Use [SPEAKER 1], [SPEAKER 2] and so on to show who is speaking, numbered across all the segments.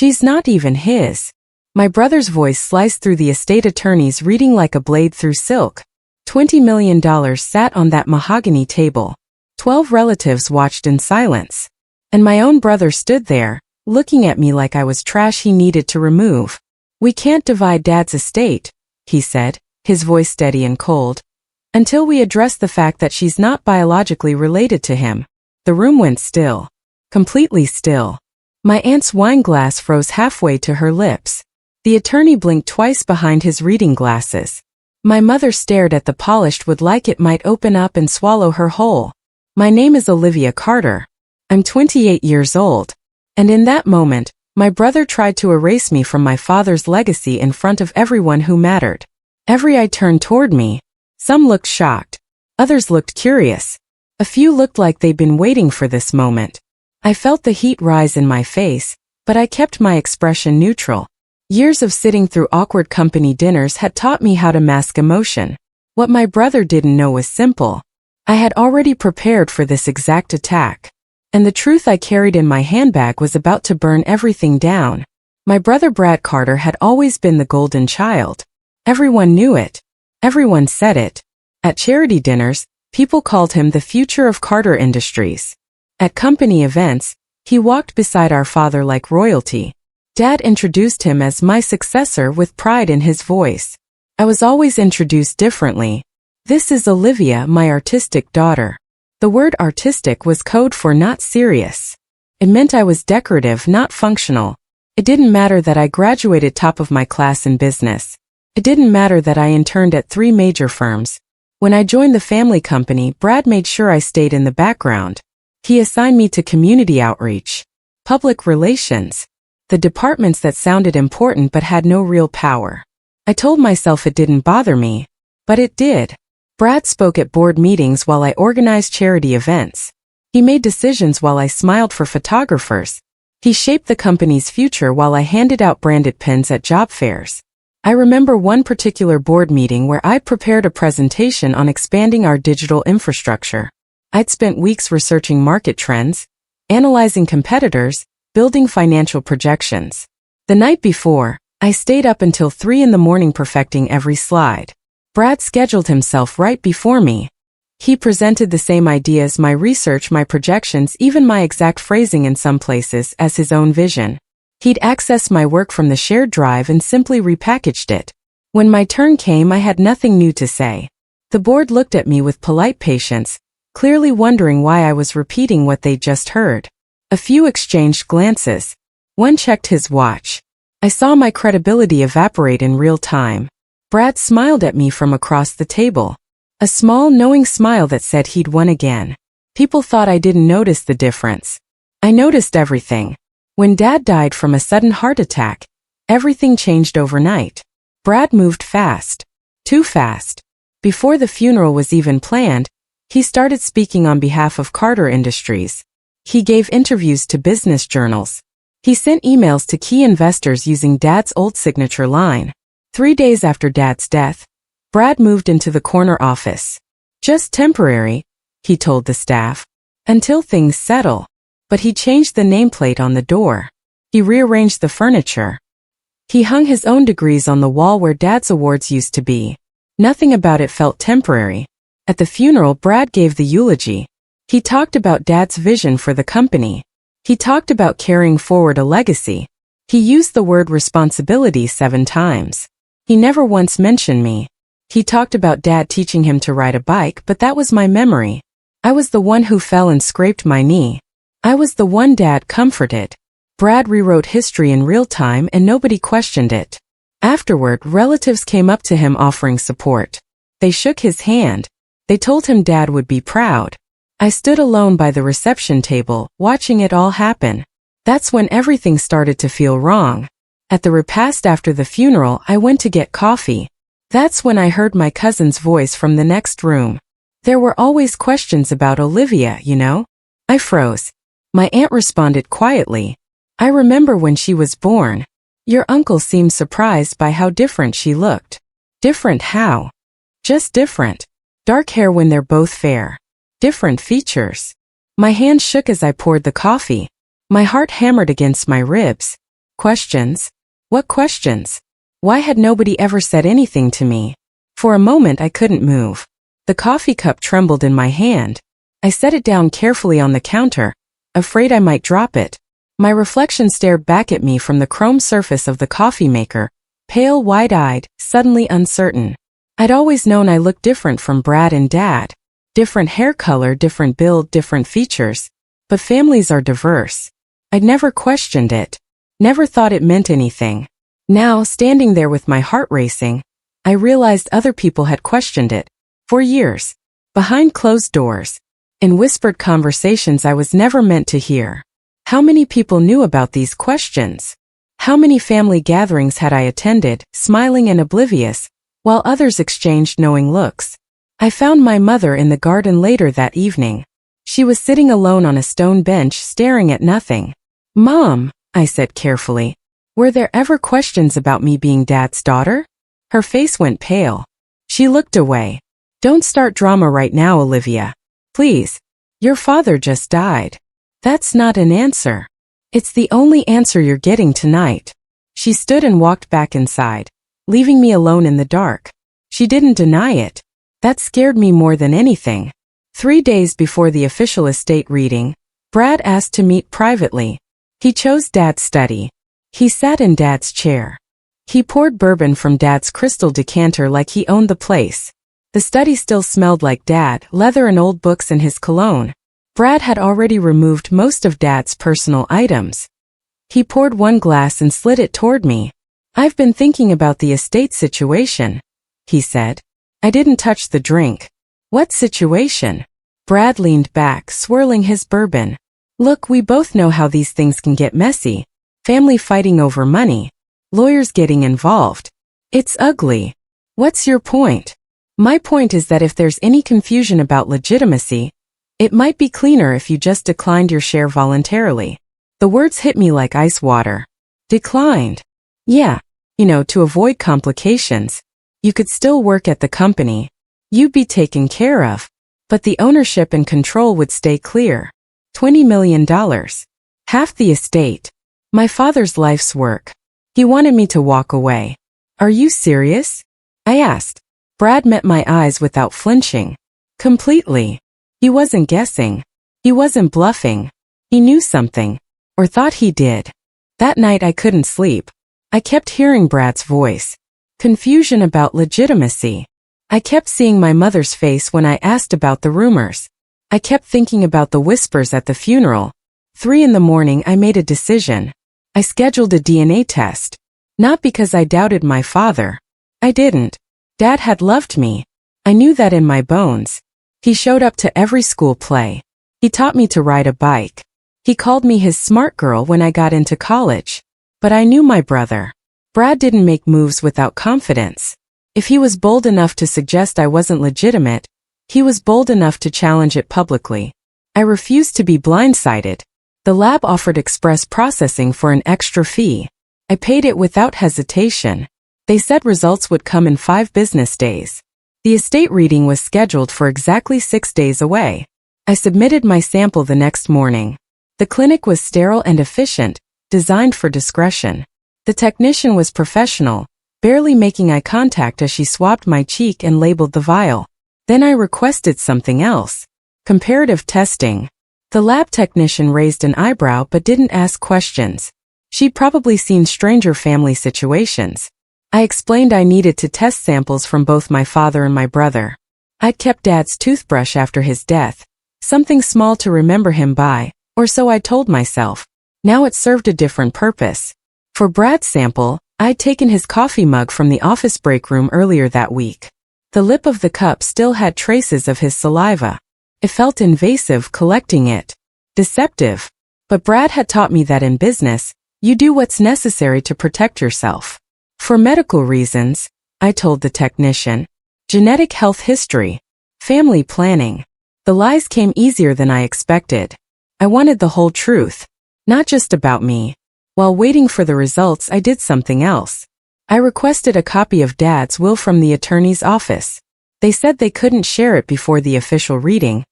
[SPEAKER 1] She's not even his. My brother's voice sliced through the estate attorney's reading like a blade through silk. $20 million sat on that mahogany table. 12 relatives watched in silence. And my own brother stood there, looking at me like I was trash he needed to remove. "We can't divide Dad's estate," he said, his voice steady and cold, "until we address the fact that she's not biologically related to him." The room went still. Completely still. My aunt's wine glass froze halfway to her lips. The attorney blinked twice behind his reading glasses. My mother stared at the polished wood like it might open up and swallow her whole. "My name is Olivia Carter. I'm 28 years old." And in that moment, my brother tried to erase me from my father's legacy in front of everyone who mattered. Every eye turned toward me. Some looked shocked. Others looked curious. A few looked like they'd been waiting for this moment. I felt the heat rise in my face, but I kept my expression neutral. Years of sitting through awkward company dinners had taught me how to mask emotion. What my brother didn't know was simple. I had already prepared for this exact attack. And the truth I carried in my handbag was about to burn everything down. My brother Brad Carter had always been the golden child. Everyone knew it. Everyone said it. At charity dinners, people called him the future of Carter Industries. At company events, he walked beside our father like royalty. Dad introduced him as my successor with pride in his voice. I was always introduced differently. "This is Olivia, my artistic daughter." The word artistic was code for not serious. It meant I was decorative, not functional. It didn't matter that I graduated top of my class in business. It didn't matter that I interned at 3 major firms. When I joined the family company, Brad made sure I stayed in the background. He assigned me to community outreach, public relations, the departments that sounded important but had no real power. I told myself it didn't bother me, but it did. Brad spoke at board meetings while I organized charity events. He made decisions while I smiled for photographers. He shaped the company's future while I handed out branded pins at job fairs. I remember one particular board meeting where I prepared a presentation on expanding our digital infrastructure. I'd spent weeks researching market trends, analyzing competitors, building financial projections. The night before, I stayed up until 3 in the morning perfecting every slide. Brad scheduled himself right before me. He presented the same ideas, my research, my projections, even my exact phrasing in some places, as his own vision. He'd access my work from the shared drive and simply repackaged it. When my turn came, I had nothing new to say. The board looked at me with polite patience, clearly wondering why I was repeating what they'd just heard. A few exchanged glances. One checked his watch. I saw my credibility evaporate in real time. Brad smiled at me from across the table. A small, knowing smile that said he'd won again. People thought I didn't notice the difference. I noticed everything. When Dad died from a sudden heart attack, everything changed overnight. Brad moved fast. Too fast. Before the funeral was even planned, he started speaking on behalf of Carter Industries. He gave interviews to business journals. He sent emails to key investors using Dad's old signature line. 3 days after Dad's death, Brad moved into the corner office. "Just temporary," he told the staff, "until things settle." But he changed the nameplate on the door. He rearranged the furniture. He hung his own degrees on the wall where Dad's awards used to be. Nothing about it felt temporary. At the funeral, Brad gave the eulogy. He talked about Dad's vision for the company. He talked about carrying forward a legacy. He used the word responsibility 7 times. He never once mentioned me. He talked about Dad teaching him to ride a bike, but that was my memory. I was the one who fell and scraped my knee. I was the one Dad comforted. Brad rewrote history in real time and nobody questioned it. Afterward, relatives came up to him offering support. They shook his hand. They told him Dad would be proud. I stood alone by the reception table, watching it all happen. That's when everything started to feel wrong. At the repast after the funeral, I went to get coffee. That's when I heard my cousin's voice from the next room. "There were always questions about Olivia, you know?" I froze. My aunt responded quietly. "I remember when she was born. Your uncle seemed surprised by how different she looked." "Different how?" "Just different. Dark hair when they're both fair. Different features." My hand shook as I poured the coffee. My heart hammered against my ribs. Questions? What questions? Why had nobody ever said anything to me? For a moment I couldn't move. The coffee cup trembled in my hand. I set it down carefully on the counter, afraid I might drop it. My reflection stared back at me from the chrome surface of the coffee maker, pale, wide-eyed, suddenly uncertain. I'd always known I looked different from Brad and Dad. Different hair color, different build, different features. But families are diverse. I'd never questioned it. Never thought it meant anything. Now, standing there with my heart racing, I realized other people had questioned it. For years. Behind closed doors. In whispered conversations I was never meant to hear. How many people knew about these questions? How many family gatherings had I attended, smiling and oblivious, while others exchanged knowing looks? I found my mother in the garden later that evening. She was sitting alone on a stone bench staring at nothing. "Mom," I said carefully, "were there ever questions about me being Dad's daughter?" Her face went pale. She looked away. "Don't start drama right now, Olivia. Please. Your father just died." "That's not an answer. It's the only answer you're getting tonight." She stood and walked back inside, leaving me alone in the dark. She didn't deny it. That scared me more than anything. 3 days before the official estate reading, Brad asked to meet privately. He chose Dad's study. He sat in Dad's chair. He poured bourbon from Dad's crystal decanter like he owned the place. The study still smelled like Dad, leather and old books and his cologne. Brad had already removed most of Dad's personal items. He poured one glass and slid it toward me. "I've been thinking about the estate situation," he said. I didn't touch the drink. "What situation?" Brad leaned back, swirling his bourbon. "Look, we both know how these things can get messy. Family fighting over money. Lawyers getting involved. It's ugly. What's your point?" "My point is that if there's any confusion about legitimacy, it might be cleaner if you just declined your share voluntarily." The words hit me like ice water. Declined? Yeah. To avoid complications. You could still work at the company. You'd be taken care of. But the ownership and control would stay clear. $20 million. Half the estate. My father's life's work. He wanted me to walk away. "Are you serious?" I asked. Brad met my eyes without flinching. Completely. He wasn't guessing. He wasn't bluffing. He knew something. Or thought he did. That night I couldn't sleep. I kept hearing Brad's voice. Confusion about legitimacy. I kept seeing my mother's face when I asked about the rumors. I kept thinking about the whispers at the funeral. 3 a.m, I made a decision. I scheduled a DNA test. Not because I doubted my father. I didn't. Dad had loved me. I knew that in my bones. He showed up to every school play. He taught me to ride a bike. He called me his smart girl when I got into college. But I knew my brother. Brad didn't make moves without confidence. If he was bold enough to suggest I wasn't legitimate, he was bold enough to challenge it publicly. I refused to be blindsided. The lab offered express processing for an extra fee. I paid it without hesitation. They said results would come in 5 business days. The estate reading was scheduled for exactly 6 days away. I submitted my sample the next morning. The clinic was sterile and efficient, designed for discretion. The technician was professional, barely making eye contact as she swabbed my cheek and labeled the vial. Then I requested something else. Comparative testing. The lab technician raised an eyebrow but didn't ask questions. She'd probably seen stranger family situations. I explained I needed to test samples from both my father and my brother. I'd kept Dad's toothbrush after his death. Something small to remember him by, or so I told myself. Now it served a different purpose. For Brad's sample, I'd taken his coffee mug from the office break room earlier that week. The lip of the cup still had traces of his saliva. It felt invasive collecting it. Deceptive. But Brad had taught me that in business, you do what's necessary to protect yourself. For medical reasons, I told the technician. Genetic health history. Family planning. The lies came easier than I expected. I wanted the whole truth. Not just about me. While waiting for the results, I did something else. I requested a copy of Dad's will from the attorney's office. They said they couldn't share it before the official reading,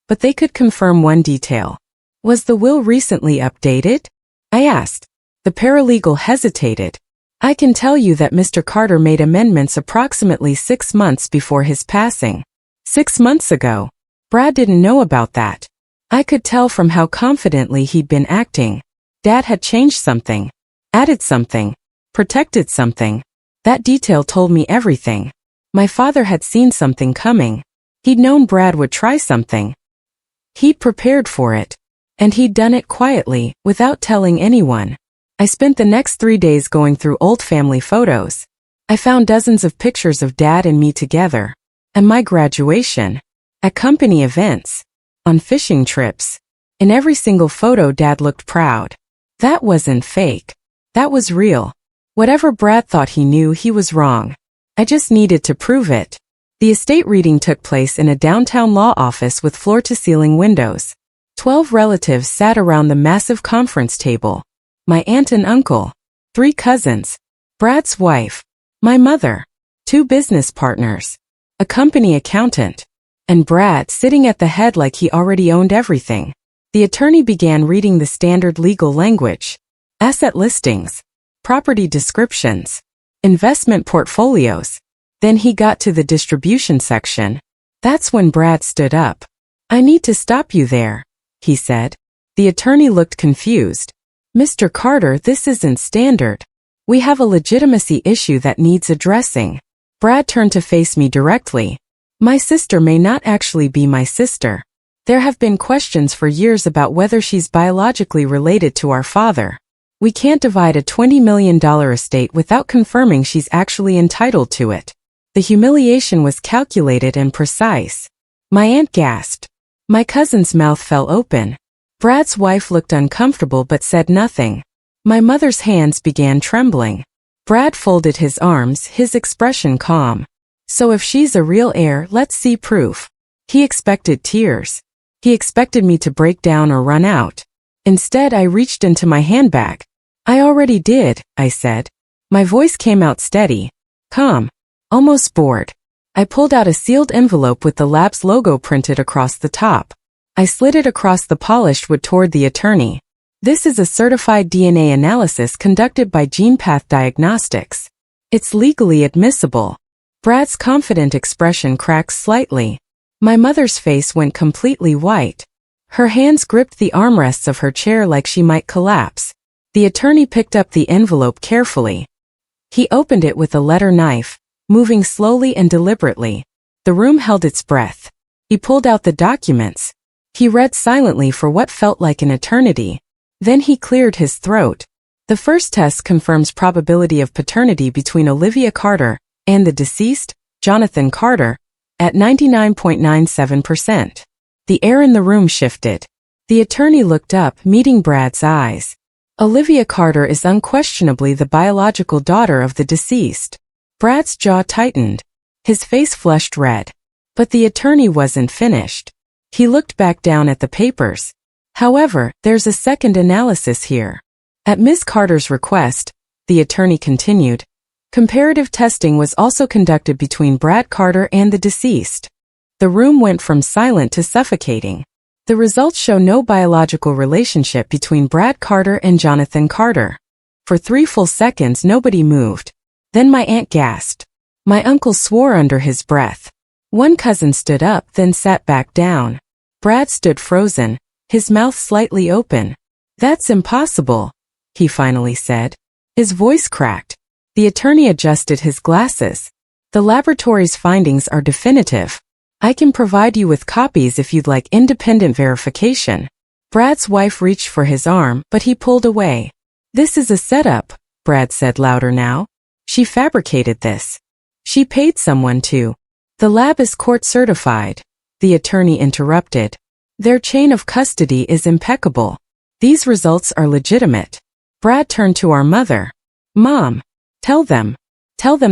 [SPEAKER 1] but they could confirm one detail. Was the will recently updated? I asked. The paralegal hesitated. I can tell you that Mr. Carter made amendments approximately 6 months before his passing. 6 months ago. Brad didn't know about that. I could tell from how confidently he'd been acting. Dad had changed something. Added something. Protected something. That detail told me everything. My father had seen something coming. He'd known Brad would try something. He'd prepared for it. And he'd done it quietly, without telling anyone. I spent the next 3 days going through old family photos. I found dozens of pictures of Dad and me together. At my graduation. At company events. On fishing trips. In every single photo Dad looked proud. That wasn't fake. That was real. Whatever Brad thought he knew, he was wrong. I just needed to prove it. The estate reading took place in a downtown law office with floor-to-ceiling windows. 12 relatives sat around the massive conference table. My aunt and uncle. 3 cousins. Brad's wife. My mother. 2 business partners. A company accountant. And Brad sitting at the head like he already owned everything. The attorney began reading the standard legal language. Asset listings. Property descriptions. Investment portfolios. Then he got to the distribution section. That's when Brad stood up. I need to stop you there, he said. The attorney looked confused. Mr. Carter, this isn't standard. We have a legitimacy issue that needs addressing. Brad turned to face me directly. My sister may not actually be my sister. There have been questions for years about whether she's biologically related to our father. We can't divide a $20 million estate without confirming she's actually entitled to it. The humiliation was calculated and precise. My aunt gasped. My cousin's mouth fell open. Brad's wife looked uncomfortable but said nothing. My mother's hands began trembling. Brad folded his arms, his expression calm. So if she's a real heir, let's see proof. He expected tears. He expected me to break down or run out. Instead, I reached into my handbag. I already did, I said. My voice came out steady. Calm. Almost bored. I pulled out a sealed envelope with the lab's logo printed across the top. I slid it across the polished wood toward the attorney. This is a certified DNA analysis conducted by GenePath Diagnostics. It's legally admissible. Brad's confident expression cracked slightly. My mother's face went completely white. Her hands gripped the armrests of her chair like she might collapse. The attorney picked up the envelope carefully. He opened it with a letter knife, moving slowly and deliberately. The room held its breath. He pulled out the documents. He read silently for what felt like an eternity. Then he cleared his throat. The first test confirms probability of paternity between Olivia Carter and the deceased, Jonathan Carter, at 99.97%. The air in the room shifted. The attorney looked up, meeting Brad's eyes. Olivia Carter is unquestionably the biological daughter of the deceased. Brad's jaw tightened. His face flushed red. But the attorney wasn't finished. He looked back down at the papers. However, there's a second analysis here. At Ms. Carter's request, the attorney continued, comparative testing was also conducted between Brad Carter and the deceased. The room went from silent to suffocating. The results show no biological relationship between Brad Carter and Jonathan Carter. For 3 full seconds nobody moved. Then my aunt gasped. My uncle swore under his breath. One cousin stood up, then sat back down. Brad stood frozen, his mouth slightly open. That's impossible, he finally said. His voice cracked. The attorney adjusted his glasses. The laboratory's findings are definitive. I can provide you with copies if you'd like independent verification. Brad's wife reached for his arm, but he pulled away. This is a setup, Brad said louder now. She fabricated this. She paid someone to. The lab is court certified, the attorney interrupted. Their chain of custody is impeccable. These results are legitimate. Brad turned to our mother. Mom, tell them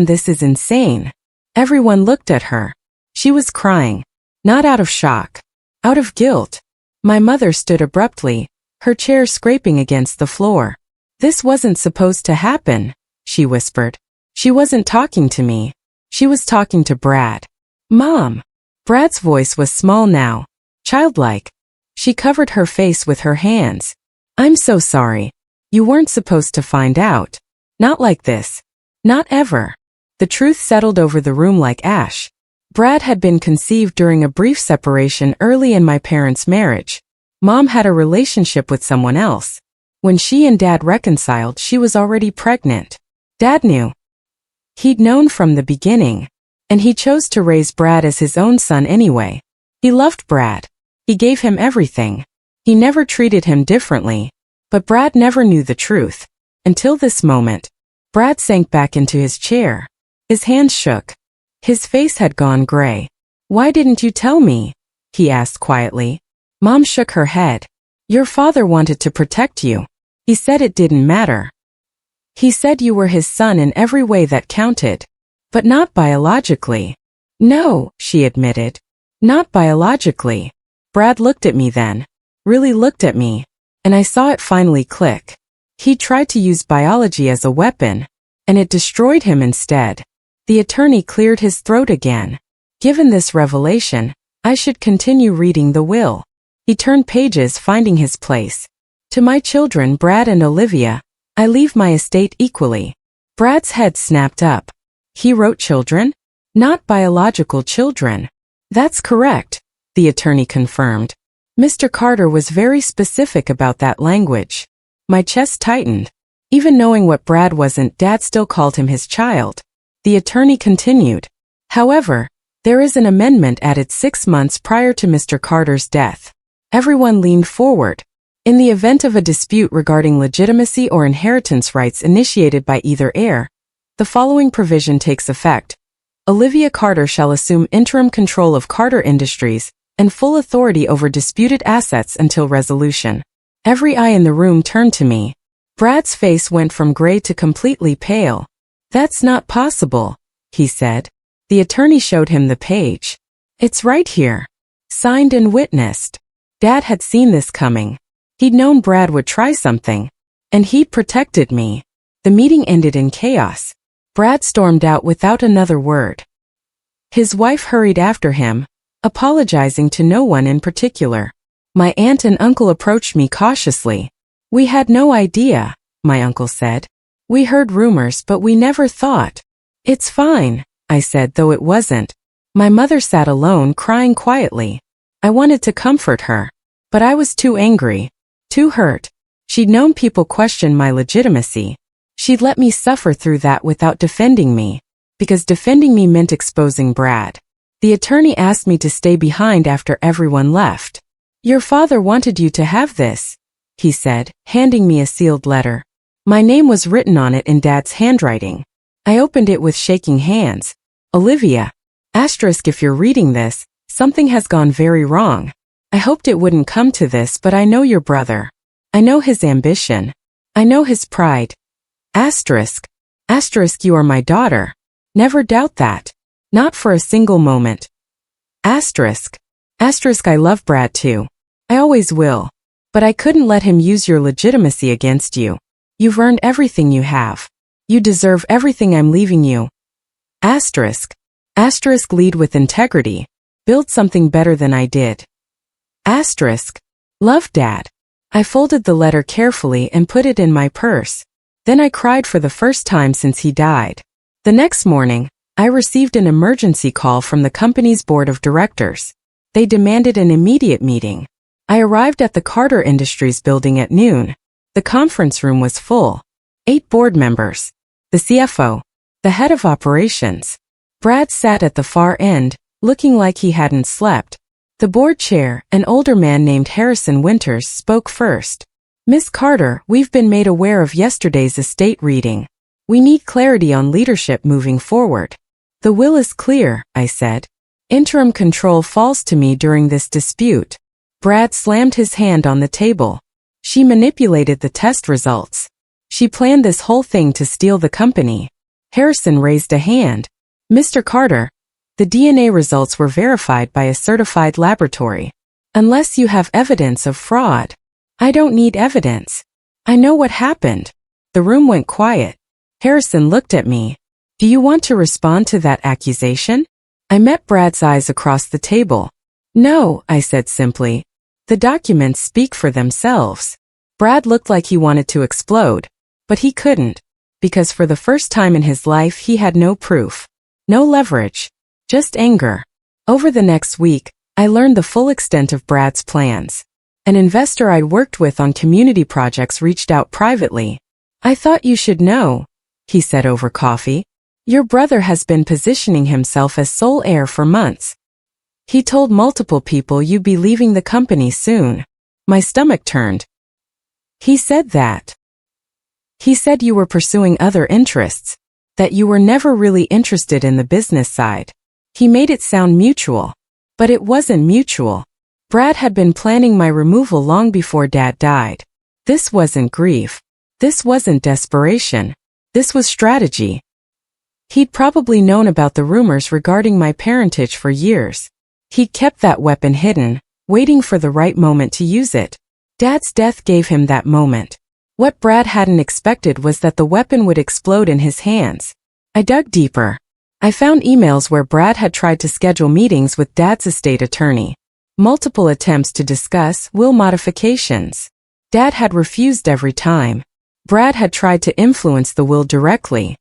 [SPEAKER 1] this is insane. Everyone looked at her. She was crying. Not out of shock. Out of guilt. My mother stood abruptly, her chair scraping against the floor. This wasn't supposed to happen, she whispered. She wasn't talking to me. She was talking to Brad. Mom. Brad's voice was small now, childlike. She covered her face with her hands. I'm so sorry. You weren't supposed to find out. Not like this. Not ever. The truth settled over the room like ash. Brad had been conceived during a brief separation early in my parents' marriage. Mom had a relationship with someone else. When she and Dad reconciled, she was already pregnant. Dad knew. He'd known from the beginning. And he chose to raise Brad as his own son anyway. He loved Brad. He gave him everything. He never treated him differently. But Brad never knew the truth. Until this moment. Brad sank back into his chair. His hands shook. His face had gone gray. Why didn't you tell me? He asked quietly. Mom shook her head. Your father wanted to protect you. He said it didn't matter. He said you were his son in every way that counted. But not biologically. No, she admitted. Not biologically. Brad looked at me then. Really looked at me. And I saw it finally click. He tried to use biology as a weapon. And it destroyed him instead. The attorney cleared his throat again. Given this revelation, I should continue reading the will. He turned pages, finding his place. To my children, Brad and Olivia, I leave my estate equally. Brad's head snapped up. He wrote children? Not biological children. That's correct, the attorney confirmed. Mr. Carter was very specific about that language. My chest tightened. Even knowing what Brad wasn't, Dad still called him his child. The attorney continued. However, there is an amendment added 6 months prior to Mr. Carter's death. Everyone leaned forward. In the event of a dispute regarding legitimacy or inheritance rights initiated by either heir, the following provision takes effect. Olivia Carter shall assume interim control of Carter Industries and full authority over disputed assets until resolution. Every eye in the room turned to me. Brad's face went from gray to completely pale. That's not possible, he said. The attorney showed him the page. It's right here. Signed and witnessed. Dad had seen this coming. He'd known Brad would try something. And he'd protected me. The meeting ended in chaos. Brad stormed out without another word. His wife hurried after him, apologizing to no one in particular. My aunt and uncle approached me cautiously. We had no idea, my uncle said. We heard rumors, but we never thought. It's fine, I said, though it wasn't. My mother sat alone, crying quietly. I wanted to comfort her. But I was too angry. Too hurt. She'd known people question my legitimacy. She'd let me suffer through that without defending me. Because defending me meant exposing Brad. The attorney asked me to stay behind after everyone left. Your father wanted you to have this, he said, handing me a sealed letter. My name was written on it in Dad's handwriting. I opened it with shaking hands. Olivia. Asterisk, if you're reading this, something has gone very wrong. I hoped it wouldn't come to this, but I know your brother. I know his ambition. I know his pride. Asterisk. Asterisk, you are my daughter. Never doubt that. Not for a single moment. Asterisk. Asterisk, I love Brad too. I always will. But I couldn't let him use your legitimacy against you. You've earned everything you have. You deserve everything I'm leaving you. Asterisk. Asterisk, lead with integrity. Build something better than I did. Asterisk. Love, Dad. I folded the letter carefully and put it in my purse. Then I cried for the first time since he died. The next morning, I received an emergency call from the company's board of directors. They demanded an immediate meeting. I arrived at the Carter Industries building at noon. The conference room was full. 8 board members. The CFO. The head of operations. Brad sat at the far end, looking like he hadn't slept. The board chair, an older man named Harrison Winters, spoke first. Miss Carter, we've been made aware of yesterday's estate reading. We need clarity on leadership moving forward. The will is clear, I said. Interim control falls to me during this dispute. Brad slammed his hand on the table. She manipulated the test results. She planned this whole thing to steal the company. Harrison raised a hand. Mr. Carter, the DNA results were verified by a certified laboratory. Unless you have evidence of fraud. I don't need evidence. I know what happened. The room went quiet. Harrison looked at me. Do you want to respond to that accusation? I met Brad's eyes across the table. No, I said simply. The documents speak for themselves. Brad looked like he wanted to explode, but he couldn't, because for the first time in his life he had no proof, no leverage, just anger. Over the next week, I learned the full extent of Brad's plans. An investor I'd worked with on community projects reached out privately. "I thought you should know," he said over coffee. "Your brother has been positioning himself as sole heir for months. He told multiple people you'd be leaving the company soon." My stomach turned. "He said that. He said you were pursuing other interests, that you were never really interested in the business side. He made it sound mutual. But it wasn't mutual. Brad had been planning my removal long before Dad died. This wasn't grief. This wasn't desperation. This was strategy. He'd probably known about the rumors regarding my parentage for years. He'd kept that weapon hidden, waiting for the right moment to use it. Dad's death gave him that moment. What Brad hadn't expected was that the weapon would explode in his hands. I dug deeper. I found emails where Brad had tried to schedule meetings with Dad's estate attorney. Multiple attempts to discuss will modifications. Dad had refused every time. Brad had tried to influence the will directly.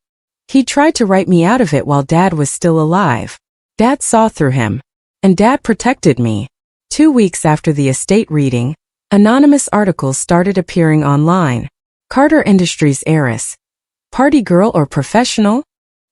[SPEAKER 1] He tried to write me out of it while Dad was still alive. Dad saw through him. And Dad protected me. 2 weeks after the estate reading, anonymous articles started appearing online. Carter Industries heiress. Party girl or professional?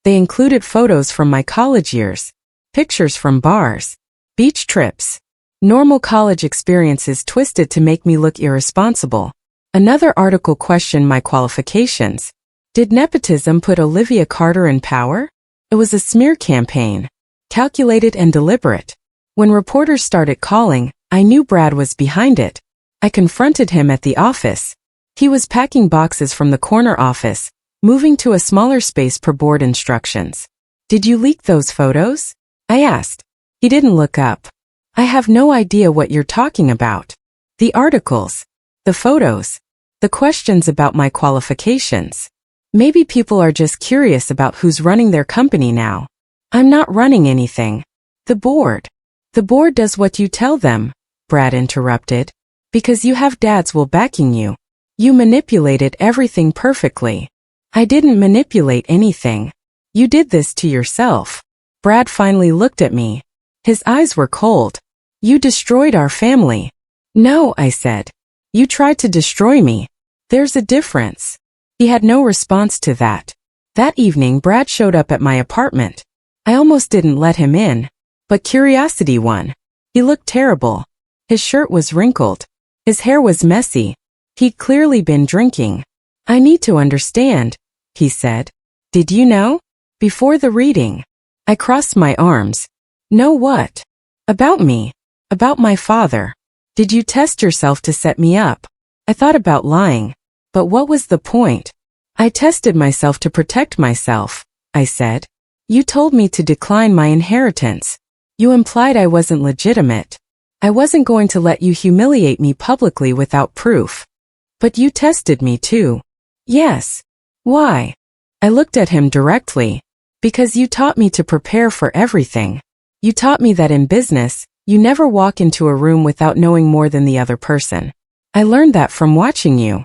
[SPEAKER 1] They included photos from my college years, pictures from bars, beach trips, normal college experiences twisted to make me look irresponsible. Another article questioned my qualifications. Did nepotism put Olivia Carter in power? It was a smear campaign, calculated and deliberate. When reporters started calling, I knew Brad was behind it. I confronted him at the office. He was packing boxes from the corner office, moving to a smaller space per board instructions. "Did you leak those photos?" I asked. He didn't look up. "I have no idea what you're talking about." The articles, the photos, the questions about my qualifications. Maybe people are just curious about who's running their company now. I'm not running anything. The board. The board does what you tell them, Brad interrupted. Because you have Dad's will backing you. You manipulated everything perfectly. I didn't manipulate anything. You did this to yourself. Brad finally looked at me. His eyes were cold. You destroyed our family. No, I said. You tried to destroy me. There's a difference. He had no response to that. That evening, Brad showed up at my apartment. I almost didn't let him in, but curiosity won. He looked terrible. His shirt was wrinkled. His hair was messy. He'd clearly been drinking. "I need to understand," he said. "Did you know?" Before the reading. I crossed my arms. "Know what?" "About me. About my father. Did you test yourself to set me up?" I thought about lying. But what was the point? "I tested myself to protect myself," I said. "You told me to decline my inheritance. You implied I wasn't legitimate. I wasn't going to let you humiliate me publicly without proof. But you tested me too." "Yes. Why?" I looked at him directly. "Because you taught me to prepare for everything. You taught me that in business, you never walk into a room without knowing more than the other person. I learned that from watching you."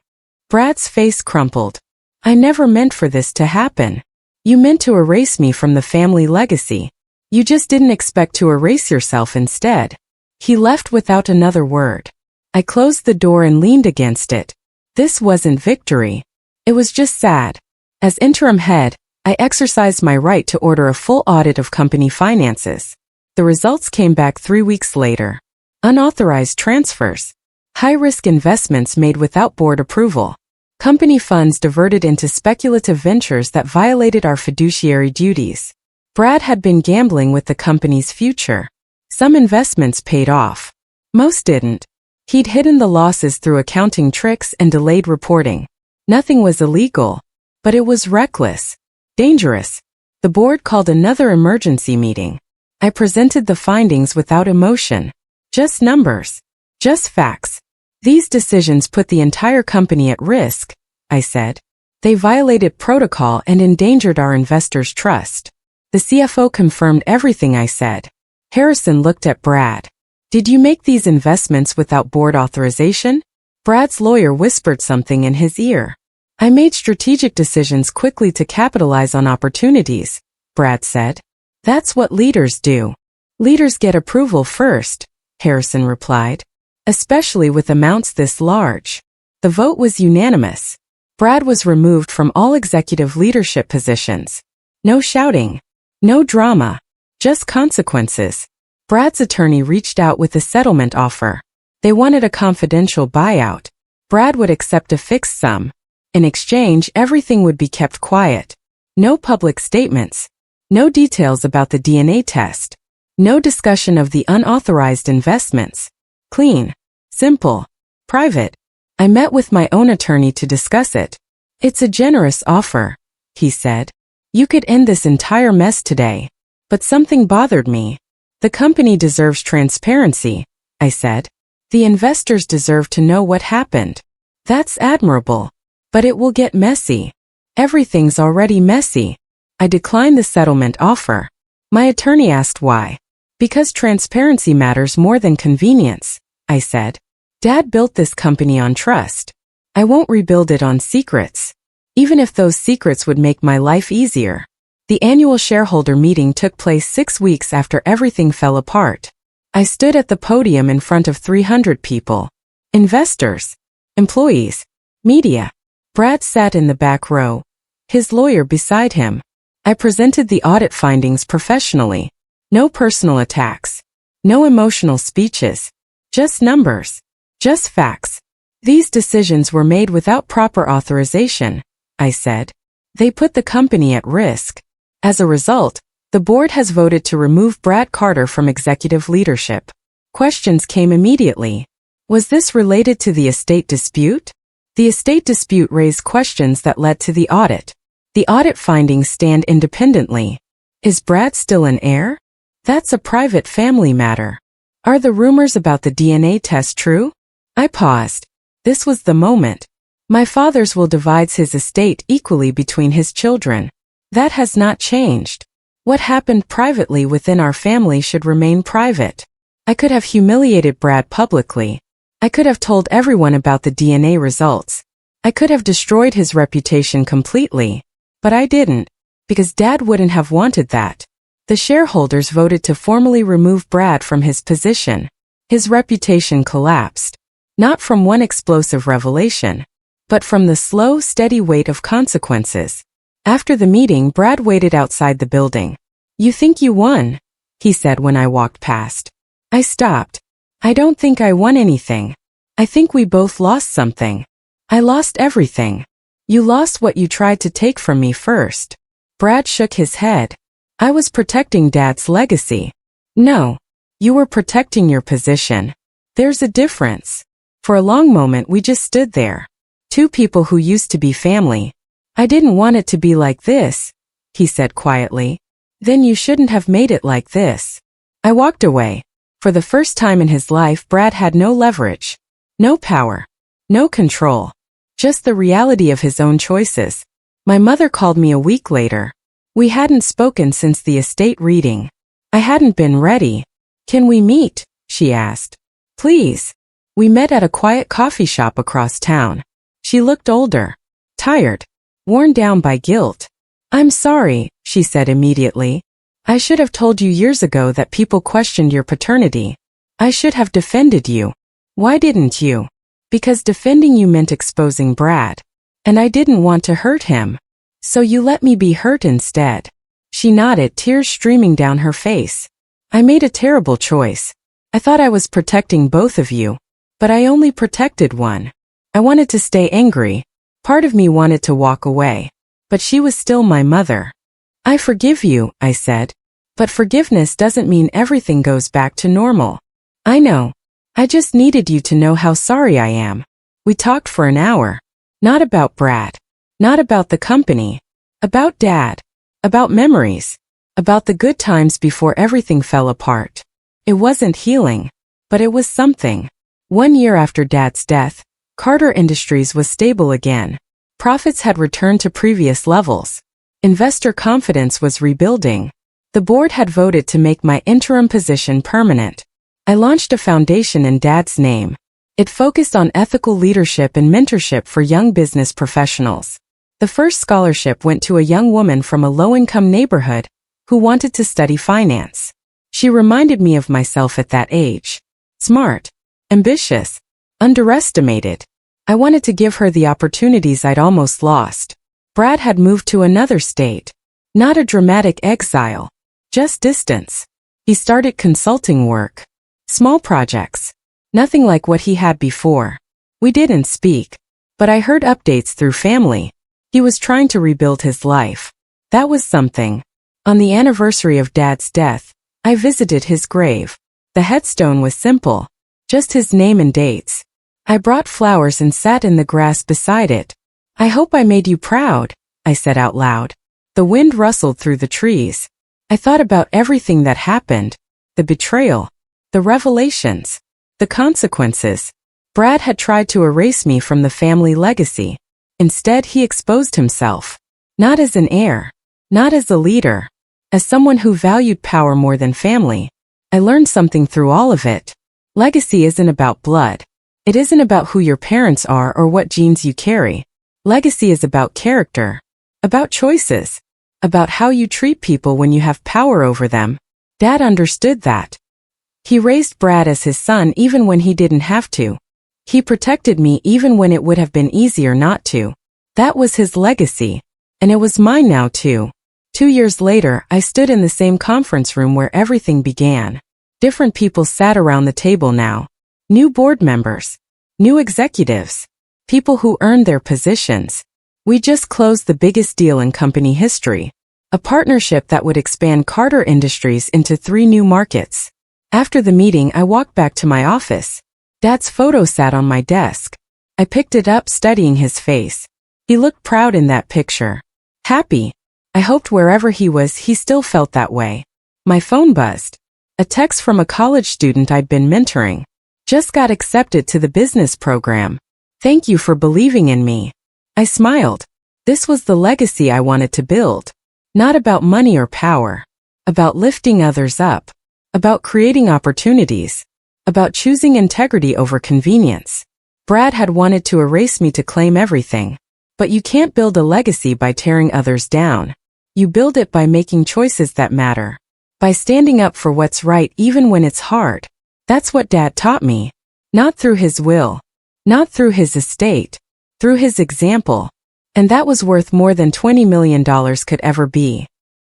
[SPEAKER 1] Brad's face crumpled. "I never meant for this to happen. You meant to erase me from the family legacy. You just didn't expect to erase yourself instead." He left without another word. I closed the door and leaned against it. This wasn't victory. It was just sad. As interim head, I exercised my right to order a full audit of company finances. The results came back 3 weeks later. Unauthorized transfers. High-risk investments made without board approval. Company funds diverted into speculative ventures that violated our fiduciary duties. Brad had been gambling with the company's future. Some investments paid off. Most didn't. He'd hidden the losses through accounting tricks and delayed reporting. Nothing was illegal, but it was reckless, dangerous. The board called another emergency meeting. I presented the findings without emotion. Just numbers. Just facts. "These decisions put the entire company at risk," I said. "They violated protocol and endangered our investors' trust." The CFO confirmed everything I said. Harrison looked at Brad. "Did you make these investments without board authorization?" Brad's lawyer whispered something in his ear. I made strategic decisions quickly to capitalize on opportunities, Brad said. That's what leaders do. Leaders get approval first, Harrison replied. Especially with amounts this large. The vote was unanimous. Brad was removed from all executive leadership positions. No shouting. No drama. Just consequences. Brad's attorney reached out with a settlement offer. They wanted a confidential buyout. Brad would accept a fixed sum. In exchange, everything would be kept quiet. No public statements. No details about the DNA test. No discussion of the unauthorized investments. Clean. Simple. Private. I met with my own attorney to discuss it. It's a generous offer, he said. You could end this entire mess today. But something bothered me. The company deserves transparency, I said. The investors deserve to know what happened. That's admirable. But it will get messy. Everything's already messy. I declined the settlement offer. My attorney asked why. Because transparency matters more than convenience, I said. Dad built this company on trust. I won't rebuild it on secrets. Even if those secrets would make my life easier. The annual shareholder meeting took place 6 weeks after everything fell apart. I stood at the podium in front of 300 people. Investors. Employees. Media. Brad sat in the back row. His lawyer beside him. I presented the audit findings professionally. No personal attacks. No emotional speeches. Just numbers. Just facts. These decisions were made without proper authorization, I said. They put the company at risk. As a result, the board has voted to remove Brad Carter from executive leadership. Questions came immediately. Was this related to the estate dispute? The estate dispute raised questions that led to the audit. The audit findings stand independently. Is Brad still an heir? That's a private family matter. Are the rumors about the DNA test true? I paused. This was the moment. My father's will divides his estate equally between his children. That has not changed. What happened privately within our family should remain private. I could have humiliated Brad publicly. I could have told everyone about the DNA results. I could have destroyed his reputation completely. But I didn't. Because Dad wouldn't have wanted that. The shareholders voted to formally remove Brad from his position. His reputation collapsed. Not from one explosive revelation. But from the slow, steady weight of consequences. After the meeting, Brad waited outside the building. You think you won? He said when I walked past. I stopped. I don't think I won anything. I think we both lost something. I lost everything. You lost what you tried to take from me first. Brad shook his head. I was protecting Dad's legacy. No. You were protecting your position. There's a difference. For a long moment we just stood there. Two people who used to be family. I didn't want it to be like this, he said quietly. Then you shouldn't have made it like this. I walked away. For the first time in his life, Brad had no leverage. No power. No control. Just the reality of his own choices. My mother called me a week later. We hadn't spoken since the estate reading. I hadn't been ready. Can we meet? She asked. Please. We met at a quiet coffee shop across town. She looked older. Tired. Worn down by guilt. I'm sorry, she said immediately. I should have told you years ago that people questioned your paternity. I should have defended you. Why didn't you? Because defending you meant exposing Brad. And I didn't want to hurt him. So you let me be hurt instead. She nodded, tears streaming down her face. I made a terrible choice. I thought I was protecting both of you. But I only protected one. I wanted to stay angry. Part of me wanted to walk away. But she was still my mother. I forgive you, I said. But forgiveness doesn't mean everything goes back to normal. I know. I just needed you to know how sorry I am. We talked for an hour. Not about Brad. Not about the company. About Dad. About memories. About the good times before everything fell apart. It wasn't healing. But it was something. 1 year after Dad's death, Carter Industries was stable again. Profits had returned to previous levels. Investor confidence was rebuilding. The board had voted to make my interim position permanent. I launched a foundation in Dad's name. It focused on ethical leadership and mentorship for young business professionals. The first scholarship went to a young woman from a low-income neighborhood who wanted to study finance. She reminded me of myself at that age. Smart, ambitious, underestimated. I wanted to give her the opportunities I'd almost lost. Brad had moved to another state. Not a dramatic exile, just distance. He started consulting work. Small projects. Nothing like what he had before. We didn't speak, but I heard updates through family. He was trying to rebuild his life. That was something. On the anniversary of Dad's death, I visited his grave. The headstone was simple, just his name and dates. I brought flowers and sat in the grass beside it. I hope I made you proud, I said out loud. The wind rustled through the trees. I thought about everything that happened. The betrayal. The revelations. The consequences. Brad had tried to erase me from the family legacy. Instead, he exposed himself. Not as an heir. Not as a leader. As someone who valued power more than family. I learned something through all of it. Legacy isn't about blood. It isn't about who your parents are or what genes you carry. Legacy is about character. About choices. About how you treat people when you have power over them. Dad understood that. He raised Brad as his son even when he didn't have to. He protected me even when it would have been easier not to. That was his legacy. And it was mine now too. 2 years later, I stood in the same conference room where everything began. Different people sat around the table now. New board members. New executives. People who earned their positions. We just closed the biggest deal in company history. A partnership that would expand Carter Industries into 3 new markets. After the meeting, I walked back to my office. Dad's photo sat on my desk. I picked it up, studying his face. He looked proud in that picture. Happy. I hoped wherever he was, he still felt that way. My phone buzzed. A text from a college student I'd been mentoring. Just got accepted to the business program. Thank you for believing in me. I smiled. This was the legacy I wanted to build. Not about money or power. About lifting others up. About creating opportunities. About choosing integrity over convenience. Brad had wanted to erase me to claim everything. But you can't build a legacy by tearing others down. You build it by making choices that matter. By standing up for what's right even when it's hard. That's what Dad taught me. Not through his will. Not through his estate. Through his example. And that was worth more than $20 million could ever be.